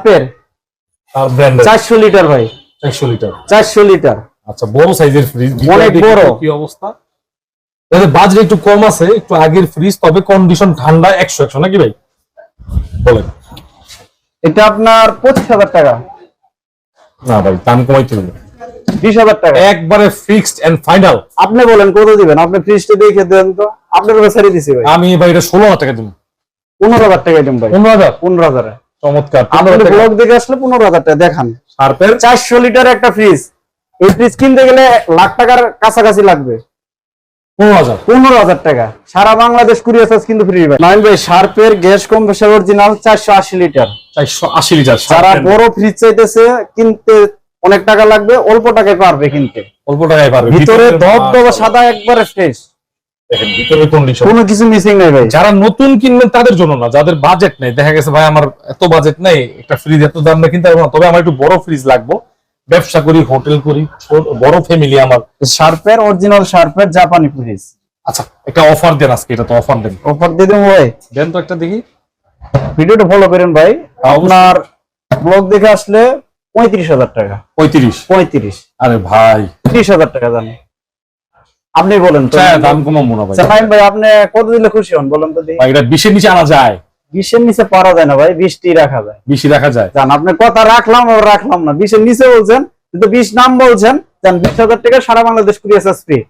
শার্পের আর brand 400 litre ভাই, 400 litre. 400 litre. আচ্ছা, বড় সাইজের ফ্রিজ, অনেক বড়। কি অবস্থা? এর বাজেট একটু কম আছে, একটু আগের ফ্রিজ, তবে কন্ডিশন ঠান্ডা 100 নাকি ভাই? বলেন। এটা আপনার 25,000 টাকা। না ভাই, দাম কমাইতে হবে। 20,000 টাকা একবারে ফিক্সড এন্ড ফাইনাল। আপনি বলেন কত দিবেন? আপনি ফ্রিজটা দেখে দেন তো, আপনার কাছে ছেড়ে দিছি ভাই। আমি ভাই এটা 16,000 টাকা দিব। 15,000 টাকা দিন ভাই। 15,000? 15,000 এ। চমৎকার। আপনি ব্লগ দেখে আসলে 15,000 টাকা দেখান। শার্পের 400 লিটার একটা ফ্রিজ, এই ফ্রিজ কিনতে গেলে লাখ টাকার কাছাকাছি লাগবে। 15,000? 15,000 টাকা। সারা বাংলাদেশ কুরিয়ার চার্জ কিন্তু ফ্রি ভাই। নয়ন ভাই, শার্পের gas compressor original 480 litre. 480 litre. যারা বড় ফ্রিজ চাইতেছে, কিনতে অনেক টাকা লাগবে, অল্প টাকায় পারবে কিনতে। অল্প টাকায় পারবে। ভিতরে ধবধবা সাদা, একবারে ফ্রেশ, দেখেন ভিতরে কন্ডিশন, কোনো কিছু মিসিং নাই ভাই। যারা নতুন কিনবেন তাদের জন্য না, যাদের বাজেট নেই, দেখা গেছে ভাই আমার এত বাজেট নেই, একটা ফ্রিজ এত দাম না কিনতে পারবো না, তবে আমার একটু বড় ফ্রিজ লাগবে, ব্যবসা করি, হোটেল করি, বড় ফ্যামিলি আমার। শার্পের অরিজিনাল শার্পের জাপানি ফ্রিজ। আচ্ছা, একটা অফার দেন আজকে, এটা তো অফার দেন। অফার দিয়ে দেবো ভাই, দেন তো একটা দেখি। ভিডিওটা ফলো করেন ভাই। আপনার ব্লগ দেখে আসলে 35,000 টাকা। 35? আরে ভাই, 30,000 টাকা জানি। আপনি বলেন তো, দাম কমাবো না ভাই। ফাইন ভাই, আপনি কত দিলে খুশি হন বলেন তো দেখি। ভাই এটা 20 এর নিচে আনা যায়? 20 এর নিচে পারা যায় না ভাই, 20টি রাখা যায়। 20 রাখা যায়? জান, আপনি কথা রাখলাম আর রাখলাম না, 20 এর নিচে বলছেন, কিন্তু 20 নাম বলছেন, জান 20,000 টাকা সারা বাংলাদেশ কুরিয়ার চার্জ ফ্রি।